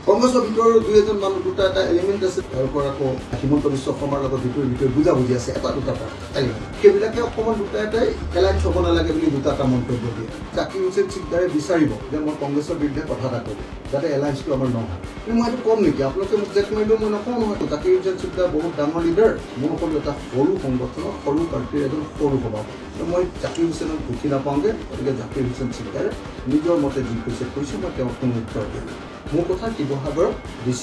কংগ্ৰেছৰ ভিতৰৰ দুই এজন মানুহ দুটা এটা এলিমেণ্ট আছে তেওঁলোকৰ আকৌ হিমন্ত বিশ্ব শৰ্মাৰ লগত ভিতৰে বুজাবুজি আছে এটা দুটা এলিমেণ্ট সেইবিলাকে অকণমান দুটা এটাই এলায়েন্স হ'ব নালাগে বুলি দুটা এটা মন্তব্য দিয়ে জাকিৰ হুছেইন চিকদাৰে বিচাৰিব যে মই কংগ্ৰেছৰ বিৰুদ্ধে কথা এটা কৰোঁ যাতে এলায়েন্সটো আমাৰ নহয় কিন্তু মই এইটো কম নেকি আপোনালোকে মোক জেক মাৰিলেও মই নকওঁ নহয় জাকিৰ হুছেইন চিকদাৰ বহুত ডাঙৰ লিডাৰ মোৰ সকলো এটা সৰু সংগঠনৰ সৰু পাৰ্টীৰ এজন সৰু সভাপতি মই জাকিৰ হুছেইনক ঢুকি নাপাওঁগৈ গতিকে জাকিৰ হুছেইন চিকদাৰে নিজৰ মতে যি কৈছে মই তেওঁক কোনো উত্তৰ দিয়া নাই মোৰ কথা শিৱসাগৰৰ DC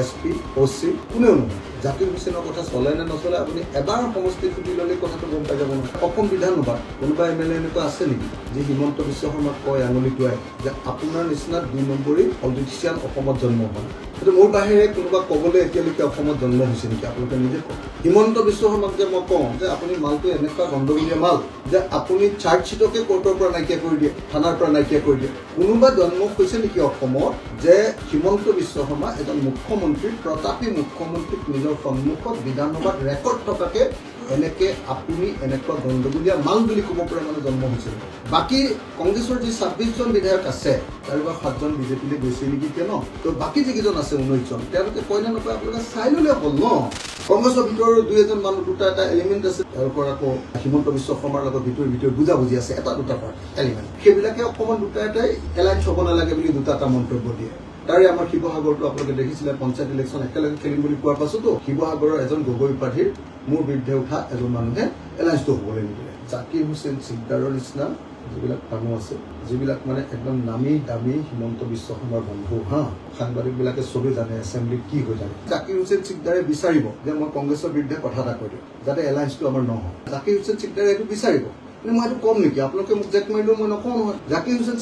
SP OC কোনেও নহয় জাকিৰ হুছেইনৰ কথা চলে নে নচলে আপুনি এবাৰ সমষ্টি ফুটি ল'লে কথাটো গম পাই যাব নহয় অসম বিধানসভা কোনোবা MLA এনেকুৱা আছে নেকি যে হিমন্ত বিশ্ব শৰ্মাক কয় আঙুলি টুৱাই যে আপোনাৰ নিচিনা 2 নম্বৰী পলিটিচিয়ান অসমত জন্ম হোৱা কিন্তু মোৰ বাহিৰে কোনোবা ক'বলৈ এতিয়ালৈকে অসমত জন্ম হৈছে নেকি আপোনালোকে নিজে কওক হিমন্ত বিশ্ব শৰ্মাক যে মই কওঁ যে আপুনি মালটো এনেকুৱা গণ্ডগোলীয়া মাল যে আপুনি চাৰ্জশ্বিটকে কোৰ্টৰ পৰা নাইকিয়া কৰি দিয়ে থানাৰ পৰা নাইকিয়া কৰি দিয়ে কোনোবা জন্ম হৈছে নেকি অসমত যে হিমন্ত বিশ্ব শৰ্মা এজন মুখ্যমন্ত্ৰী প্ৰতাপী মুখ্যমন্ত্ৰীক নিজৰ সন্মুখত বিধানসভাত ৰেকৰ্ড থকাকে এনেকে আপুনি এনেকুৱা গণ্ডগোলীয়া মাল বুলি ক'ব পৰা মানে জন্ম হৈছিল বাকী কংগ্ৰেছৰ যি 26 জন বিধায়ক আছে তাৰ 7 জন বিজেপিলৈ গৈছে নেকি কিয় ন তো বাকী যিকেইজন আছে 19 জন তেওঁলোকে কয় নে নকয় আপোনালোকে চাই ল'লে হ'ল ন কংগ্ৰেছৰ ভিতৰৰ দুই এজন মানুহ দুটা এটা এলিমেণ্ট আছে তেওঁলোকৰ আকৌ হিমন্ত বিশ্ব শৰ্মাৰ লগত ভিতৰে বুজাবুজি আছে এটা দুটা এলিমেণ্ট সেইবিলাকে অকণমান দুটা এটাই এলায়েন্স হ'ব নালাগে বুলি দুটা এটা মন্তব্য দিয়ে তাৰে আমাৰ শিৱসাগৰটো আপোনালোকে দেখিছিলে পঞ্চায়ত ইলেকশ্যন একেলগে খেলিম বুলি কোৱাৰ পাছতো শিৱসাগৰৰ এজন গগৈ উপাধিৰ মোৰ বিৰুদ্ধে উঠা এজন মানুহে এলায়েন্সটো হ'বলৈ নিদিলে জাকিৰ হুছেইন চিকদাৰৰ নিচিনা যিবিলাক মানুহ আছে যিবিলাক মানে একদম নামী দামী হিমন্ত বিশ্ব শৰ্মাৰ বন্ধু সাংবাদিকবিলাকে চবেই জানে এছেম্বলিত কি হৈ যায় জাকিৰ হুছেইন চিকদাৰে বিচাৰিব যে মই কংগ্ৰেছৰ বিৰুদ্ধে কথা এটা কৈ দিওঁ যাতে এলায়েন্সটো আমাৰ নহয় জাকিৰ হুছেইন চিকদাৰে এইটো বিচাৰিব কিন্তু মই এইটো কম নেকি আপোনালোকে মোক জেক মাৰিলেও মই নকওঁ নহয় জাকিৰ হুছেইন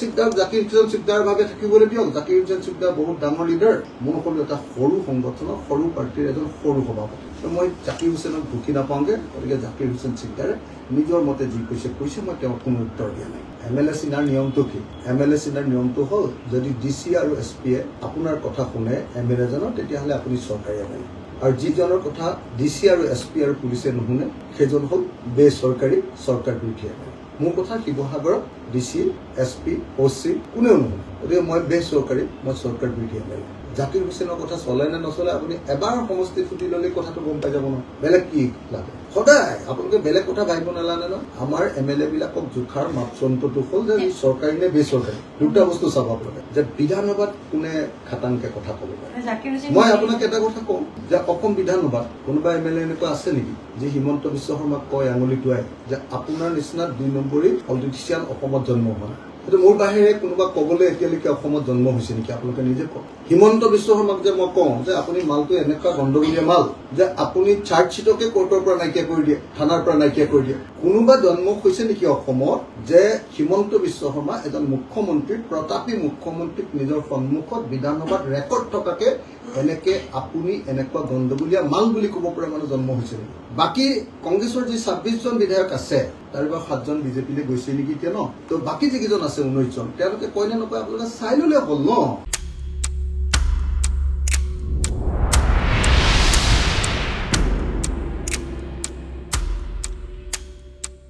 চিকদাৰ ভাৱে থাকিবলৈ দিয়ক জাকিৰ হুছেইন চিকদাৰ বহুত ডাঙৰ লিডাৰ মোৰ সকলো এটা সৰু সংগঠনৰ সৰু পাৰ্টীৰ এজন সৰু সভাপতি মই জাকিৰ হুছেইনক ঢুকি নাপাওঁগৈ গতিকে জাকিৰ হুছেইন চিকদাৰে নিজৰ মতে যি কৈছে মই তেওঁক কোনো উত্তৰ দিয়া নাই MLA চিনাৰ নিয়মটো কি MLA চিনাৰ নিয়মটো হ'ল যদি DC আৰু SP আপোনাৰ কথা শুনে MLA জনৰ তেতিয়াহ'লে আপুনি চৰকাৰী MLA আৰু যিজনৰ কথা DC আৰু SP আৰু পুলিচে নুশুনে সেইজন হ'ল বেচৰকাৰী চৰকাৰ বিৰোধী MLA মোৰ কথা শিৱসাগৰৰ DC SP OC কোনেও নুশুনে গতিকে মই বেচৰকাৰী মই চৰকাৰ বিৰোধী MLA জাকিৰ হুছেইনৰ কথা চলে নে নচলে আপুনি এবাৰ সমষ্টি ফুটি ল'লে কথাটো গম পাই যাব নহয় বেলেগ কি লাগে সদায় আপোনালোকে বেলেগ কথা ভাবিব নালাগে ন আমাৰ MLA বিলাকক জোখাৰ মাপদণ্ডটো হ'ল যে চৰকাৰী নে বেচৰকাৰী দুটা বস্তু চাব আপোনালোকে যে বিধানসভাত কোনে খাটাংকে কথা ক'ব পাৰে মই আপোনাক এটা কথা কওঁ যে অসম বিধানসভাত কোনোবা MLA এনেকুৱা আছে নেকি যে হিমন্ত বিশ্ব শৰ্মাক কয় আঙুলি টুৱাই যে আপোনাৰ নিচিনা 2 নম্বৰী পলিটিচিয়ান অসমত জন্ম হোৱা কিন্তু মোৰ বাহিৰে কোনোবা ক'বলৈ এতিয়ালৈকে অসমত জন্ম হৈছে নেকি আপোনালোকে নিজে কওক হিমন্ত বিশ্ব শৰ্মাক যে মই কওঁ যে আপুনি মালটো এনেকুৱা গণ্ডগোলীয়া মাল যে আপুনি চাৰ্জশ্বিটকে কোৰ্টৰ পৰা নাইকিয়া কৰি দিয়ে থানাৰ পৰা নাইকিয়া কৰি দিয়ে কোনোবা জন্ম হৈছে নেকি অসমত যে হিমন্ত বিশ্ব শৰ্মা এজন মুখ্যমন্ত্ৰী প্ৰতাপী মুখ্যমন্ত্ৰীক নিজৰ সন্মুখত বিধানসভাত ৰেকৰ্ড থকাকে এনেকে আপুনি এনেকুৱা গণ্ডগোলীয়া মাল বুলি ক'ব পৰা মানে জন্ম হৈছে নেকি বাকী কংগ্ৰেছৰ যি 26 জন বিধায়ক আছে তাৰ 7 জন বিজেপিলৈ গৈছে নেকি কিয় ন তো বাকী যিকেইজন আছে 19 জন তেওঁলোকে কয় নে নকয় আপোনালোকে চাই ল'লে হ'ল ন